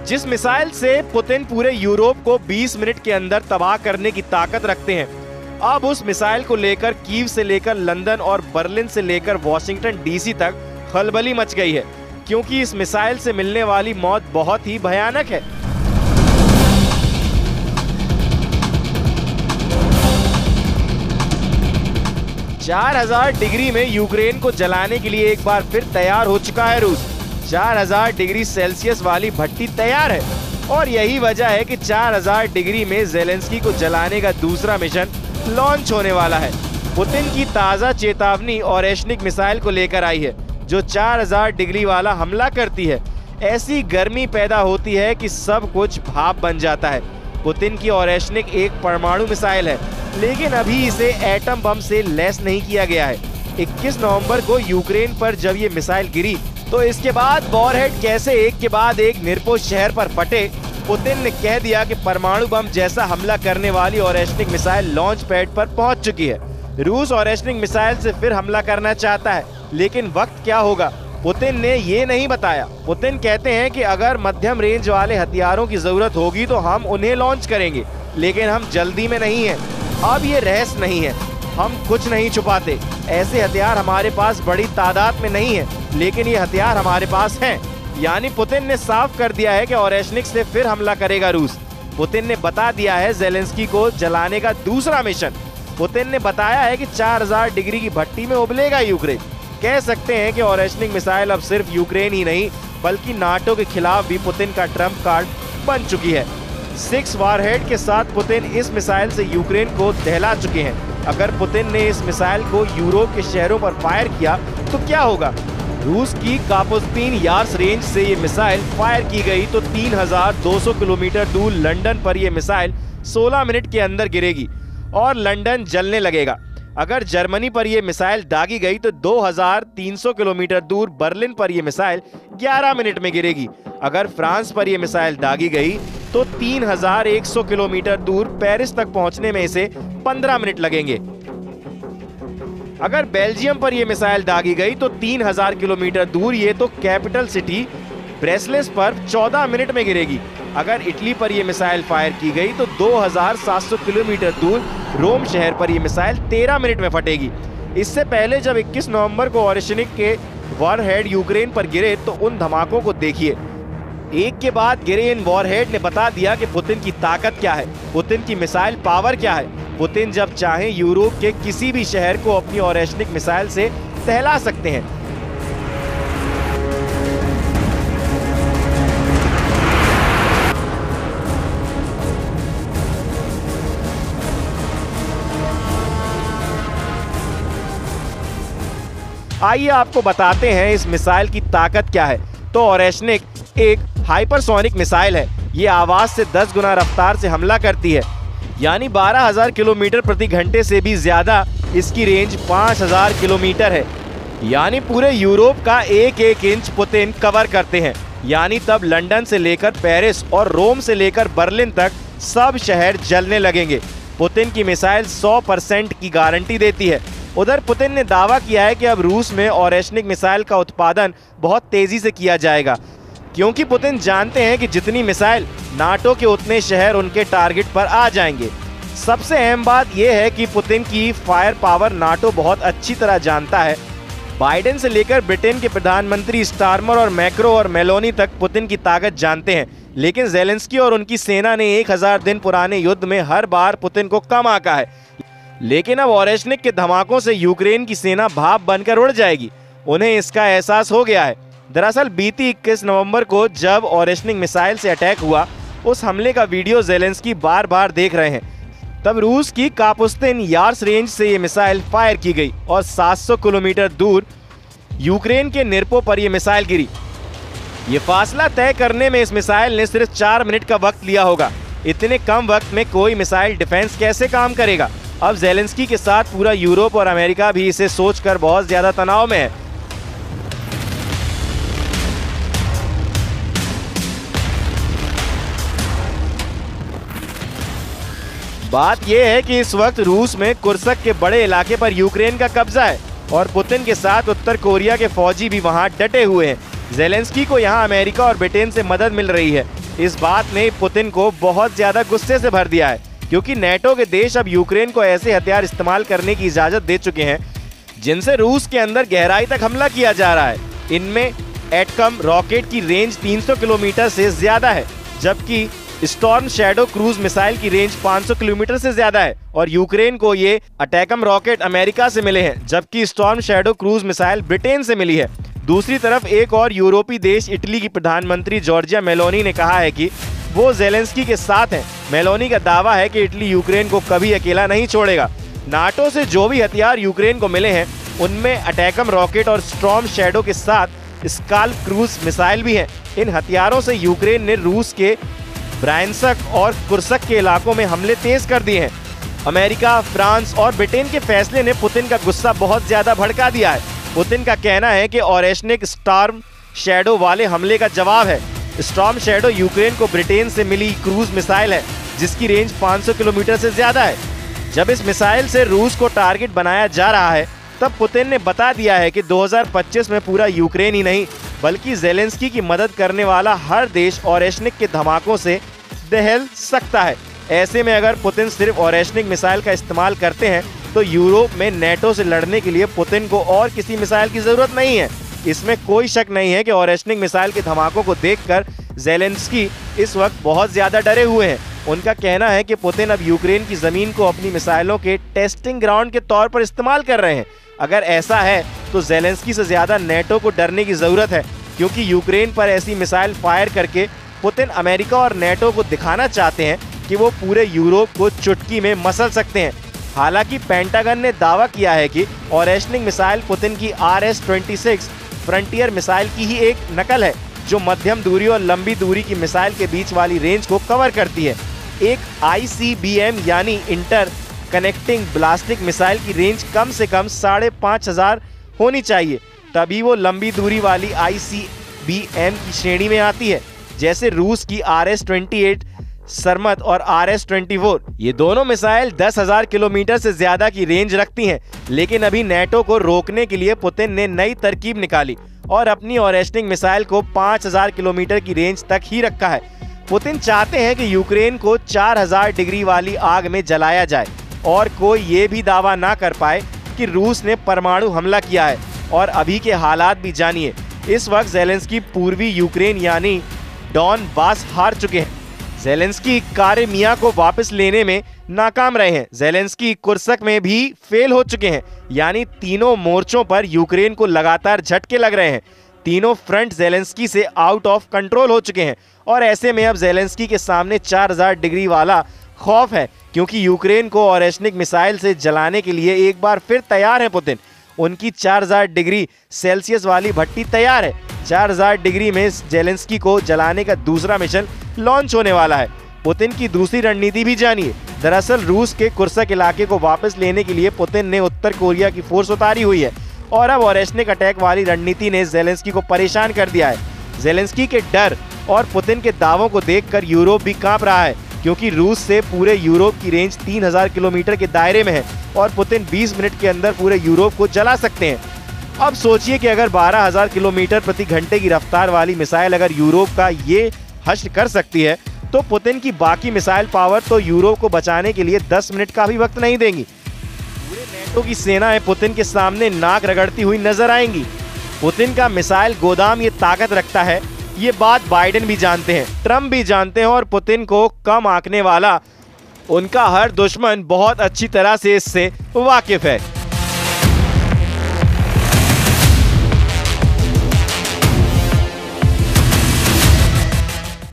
जिस मिसाइल से पुतिन पूरे यूरोप को 20 मिनट के अंदर तबाह करने की ताकत रखते हैं, अब उस मिसाइल को लेकर कीव से लेकर लंदन और बर्लिन से लेकर वॉशिंगटन डीसी तक खलबली मच गई है, क्योंकि इस मिसाइल से मिलने वाली मौत बहुत ही भयानक है। चार 4000 डिग्री में यूक्रेन को जलाने के लिए एक बार फिर तैयार हो चुका है रूस। 4000 डिग्री सेल्सियस वाली भट्टी तैयार है और यही वजह है कि 4000 डिग्री में ज़ेलेंस्की को जलाने का दूसरा मिशन लॉन्च होने वाला है। पुतिन की ताज़ा चेतावनी ओरेश्निक मिसाइल को लेकर आई है, जो 4000 डिग्री वाला हमला करती है। ऐसी गर्मी पैदा होती है कि सब कुछ भाप बन जाता है। पुतिन की ओरेश्निक एक परमाणु मिसाइल है, लेकिन अभी इसे एटम बम से लैस नहीं किया गया है। 21 नवंबर को यूक्रेन पर जब ये मिसाइल गिरी तो इसके बाद वॉरहेड कैसे एक के बाद एक निर्दोष शहर पर फटे, पुतिन ने कह दिया कि परमाणु बम जैसा हमला करने वाली ओरेश्निक मिसाइल लॉन्च पैड पर पहुंच चुकी है। रूस ओरेश्निक मिसाइल से फिर हमला करना चाहता है, लेकिन वक्त क्या होगा पुतिन ने ये नहीं बताया। पुतिन कहते हैं कि अगर मध्यम रेंज वाले हथियारों की जरूरत होगी तो हम उन्हें लॉन्च करेंगे, लेकिन हम जल्दी में नहीं हैं। अब ये रहस्य नहीं है, हम कुछ नहीं छुपाते। ऐसे हथियार हमारे पास बड़ी तादाद में नहीं है, लेकिन ये हथियार हमारे पास हैं। यानी पुतिन ने साफ कर दिया है कि ओरेश्निक से फिर हमला करेगा रूस। पुतिन ने बता दिया है ज़ेलेंस्की को जलाने का दूसरा मिशन। पुतिन ने बताया है कि 4000 डिग्री की भट्टी में उबलेगा यूक्रेन। कह सकते हैं कि ओरेश्निक मिसाइल अब सिर्फ यूक्रेन ही नहीं बल्कि नाटो के खिलाफ भी पुतिन का ट्रम्प कार्ड बन चुकी है। 6 वॉरहेड के साथ पुतिन इस मिसाइल से यूक्रेन को दहला चुके हैं। अगर पुतिन ने इस मिसाइल को यूरोप के शहरों पर फायर किया तो क्या होगा? रूस की कापुस्तीन यार्स रेंज से ये मिसाइल फायर की गई तो 3200 किलोमीटर दूर लंदन पर यह मिसाइल 16 मिनट के अंदर गिरेगी और लंदन जलने लगेगा। अगर जर्मनी पर यह मिसाइल दागी गई तो 2300 किलोमीटर दूर बर्लिन पर यह मिसाइल 11 मिनट में गिरेगी। अगर फ्रांस पर यह मिसाइल दागी गई तो 3100 किलोमीटर दूर पेरिस तक पहुंचने में इसे 15 मिनट लगेंगे। अगर बेल्जियम पर यह मिसाइल दागी गई तो 3000 किलोमीटर दूर ये तो कैपिटल सिटी ब्रेसलेस पर 14 मिनट में गिरेगी। अगर इटली पर यह मिसाइल फायर की गई तो 2700 किलोमीटर दूर रोम शहर पर यह मिसाइल 13 मिनट में फटेगी। इससे पहले जब 21 नवंबर को ओरेश्निक के वॉरहेड यूक्रेन पर गिरे तो उन धमाकों को देखिए। एक के बाद गिरे इन वॉरहेड ने बता दिया कि पुतिन की ताकत क्या है, पुतिन की मिसाइल पावर क्या है। पुतिन जब चाहें यूरोप के किसी भी शहर को अपनी ओरेश्निक मिसाइल से दहला सकते हैं। आइए आपको बताते हैं इस मिसाइल की ताकत क्या है। तो ओरेश्निक एक हाइपरसोनिक मिसाइल है। ये आवाज से 10 गुना रफ्तार से हमला करती है, यानी 12000 किलोमीटर प्रति घंटे से भी ज्यादा। इसकी रेंज 5000 किलोमीटर है, यानी पूरे यूरोप का एक इंच पुतिन कवर करते हैं। यानी तब लंदन से लेकर पेरिस और रोम से लेकर बर्लिन तक सब शहर जलने लगेंगे। पुतिन की मिसाइल 100% की गारंटी देती है। उधर पुतिन ने दावा किया है कि अब रूस में ओरेश्निक मिसाइल का उत्पादन बहुत तेजी से किया जाएगा, क्योंकि पुतिन जानते हैं कि जितनी मिसाइल नाटो के उतने शहर उनके टारगेट पर आ जाएंगे। सबसे अहम बात यह है कि पुतिन की फायर पावर नाटो बहुत अच्छी तरह जानता है। बाइडेन से लेकर ब्रिटेन के प्रधानमंत्री स्टारमर और मैक्रो और मेलोनी तक पुतिन की ताकत जानते हैं, लेकिन ज़ेलेंस्की और उनकी सेना ने 1000 दिन पुराने युद्ध में हर बार पुतिन को कम आंका है। लेकिन अब ओरेश्निक के धमाकों से यूक्रेन की सेना भाप बनकर उड़ जाएगी। उन्हें इसका एहसास हो गया है। दरअसल बीती 21 नवंबर को जब ओरेश्निक मिसाइल से अटैक हुआ, उस हमले का वीडियो ज़ेलेंस्की बार बार देख रहे हैं। तब रूस की कापुस्तीन यार्स रेंज से ये मिसाइल फायर की गई और 700 किलोमीटर दूर यूक्रेन के निरपो पर यह मिसाइल गिरी। ये फासला तय करने में इस मिसाइल ने सिर्फ 4 मिनट का वक्त लिया होगा। इतने कम वक्त में कोई मिसाइल डिफेंस कैसे काम करेगा? अब ज़ेलेंस्की के साथ पूरा यूरोप और अमेरिका भी इसे सोचकर बहुत ज्यादा तनाव में है। बात यह है कि इस वक्त रूस में कुर्स्क के बड़े इलाके पर यूक्रेन का कब्जा है और पुतिन के साथ उत्तर कोरिया के फौजी भी वहां डटे हुए हैं। ज़ेलेंस्की को यहां अमेरिका और ब्रिटेन से मदद मिल रही है। इस बात ने पुतिन को बहुत ज्यादा गुस्से से भर दिया है, क्योंकि नेटो के देश अब यूक्रेन को ऐसे हथियार इस्तेमाल करने की इजाजत दे चुके हैं जिनसे रूस के अंदर गहराई तक हमला किया जा रहा है। इनमें एटकम रॉकेट की रेंज 300 किलोमीटर से ज्यादा है, जबकि स्टॉर्म शैडो क्रूज मिसाइल की रेंज 500 किलोमीटर से ज्यादा है। और यूक्रेन को ये अटैकम रॉकेट अमेरिका से मिले हैं, जबकि storm shadow cruise missile Britain से मिली है। दूसरी तरफ एक और यूरोपीय देश इटली की प्रधानमंत्री जॉर्जिया मेलोनी ने कहा है कि वो जेलेंस्की के साथ हैं। मेलोनी का दावा है कि इटली यूक्रेन को कभी अकेला नहीं छोड़ेगा। नाटो से जो भी हथियार यूक्रेन को मिले हैं उनमें अटैकम रॉकेट और स्टॉर्म शैडो के साथ स्काल्प क्रूज मिसाइल भी हैं। इन हथियारों से यूक्रेन ने रूस के ब्रायंस्क और कुर्स्क के इलाकों में हमले तेज कर दिए हैं। अमेरिका, फ्रांस और ब्रिटेन के फैसले ने पुतिन का गुस्सा बहुत ज्यादा भड़का दिया है। पुतिन का कहना है कि ओरेशनिक स्टॉर्म शैडो वाले हमले का जवाब है। स्टॉर्म शैडो यूक्रेन को ब्रिटेन से मिली क्रूज मिसाइल है, जिसकी रेंज 500 किलोमीटर से ज्यादा है। जब इस मिसाइल से रूस को टारगेट बनाया जा रहा है, तब पुतिन ने बता दिया है कि 2025 में पूरा यूक्रेन ही नहीं बल्कि जेलेंस्की की मदद करने वाला हर देश ओरेशनिक के धमाकों से दहल सकता है। ऐसे में अगर पुतिन सिर्फ ओरेशनिक मिसाइल का इस्तेमाल करते हैं तो यूरोप में नेटो से लड़ने के लिए पुतिन को और किसी मिसाइल की जरूरत नहीं है। इसमें कोई शक नहीं है कि ओरेशनिक मिसाइल के धमाकों को देखकर जेलेंस्की इस वक्त बहुत ज्यादा डरे हुए हैं। उनका कहना है कि पुतिन अब यूक्रेन की जमीन को अपनी मिसाइलों के टेस्टिंग ग्राउंड के तौर पर इस्तेमाल कर रहे हैं। अगर ऐसा है तो जेलेंस्की से ज्यादा नेटो को डरने की जरूरत है, क्योंकि यूक्रेन पर ऐसी मिसाइल फायर करके पुतिन अमेरिका और नेटो को दिखाना चाहते हैं कि वो पूरे यूरोप को चुटकी में मसल सकते हैं। हालांकि पेंटागन ने दावा किया है कि ओरेशनिक मिसाइल पुतिन की RS-26 फ्रंटियर मिसाइल की ही एक नकल है, जो मध्यम दूरी और लंबी दूरी की मिसाइल के बीच वाली रेंज को कवर करती है। एक ICBM यानी इंटर कनेक्टिंग ब्लास्टिक मिसाइल की रेंज कम से कम 5,500 होनी चाहिए, तभी वो लंबी दूरी वाली ICBM की श्रेणी में आती है, जैसे रूस की RS-28 सरमत और RS-24। ये दोनों मिसाइल 10,000 किलोमीटर से ज्यादा की रेंज रखती हैं, लेकिन अभी नेटो को रोकने के लिए पुतिन ने नई तरकीब निकाली और अपनी ओरेशनिक मिसाइल को 5,000 किलोमीटर की रेंज तक ही रखा है। पुतिन चाहते हैं कि यूक्रेन को 4,000 डिग्री वाली आग में जलाया जाए और कोई ये भी दावा ना कर पाए कि रूस ने परमाणु हमला किया है। और अभी के हालात भी जानिए। इस वक्त जेलेंस्की पूर्वी यूक्रेन यानी डॉनबास हार चुके हैं। जेलेंस्की क्राइमिया को वापस लेने में नाकाम रहे हैं। जेलेंस्की कुर्स्क में भी फेल हो चुके हैं, यानी तीनों मोर्चों पर यूक्रेन को लगातार झटके लग रहे हैं। तीनों फ्रंट जेलेंस्की से आउट ऑफ कंट्रोल हो चुके हैं और ऐसे में अब जेलेंस्की के सामने 4,000 डिग्री वाला खौफ है, क्योंकि यूक्रेन को ओरेशनिक मिसाइल से जलाने के लिए एक बार फिर तैयार है पुतिन। उनकी 4,000 डिग्री सेल्सियस वाली भट्टी तैयार है। 4,000 डिग्री में जेलेंस्की को जलाने का दूसरा मिशन लॉन्च होने वाला है। पुतिन की दूसरी रणनीति भी जानिए। दरअसल रूस के कुर्स्क इलाके को वापस लेने के लिए पुतिन ने उत्तर कोरिया की फोर्स उतारी हुई है और अब ओरेशनिक अटैक वाली रणनीति ने जेलेंस्की को परेशान कर दिया है। जेलेंस्की के डर और पुतिन के दावों को देखकर यूरोप भी कांप रहा है, क्योंकि रूस से पूरे यूरोप की रेंज 3,000 किलोमीटर के दायरे में है और पुतिन 20 मिनट के अंदर पूरे यूरोप को जला सकते हैं। अब सोचिए कि अगर 12,000 किलोमीटर प्रति घंटे की रफ्तार वाली मिसाइल अगर यूरोप का ये हश्र कर सकती है, तो पुतिन की बाकी मिसाइल पावर तो यूरोप को बचाने के लिए 10 मिनट का भी वक्त नहीं देंगी। पूरे नेटो की सेनाएं पुतिन के सामने नाक रगड़ती हुई नजर आएंगी। पुतिन का मिसाइल गोदाम ये ताकत रखता है, ये बात बाइडेन भी जानते हैं, ट्रम्प भी जानते हैं और पुतिन को कम आंकने वाला उनका हर दुश्मन बहुत अच्छी तरह से इससे वाकिफ है।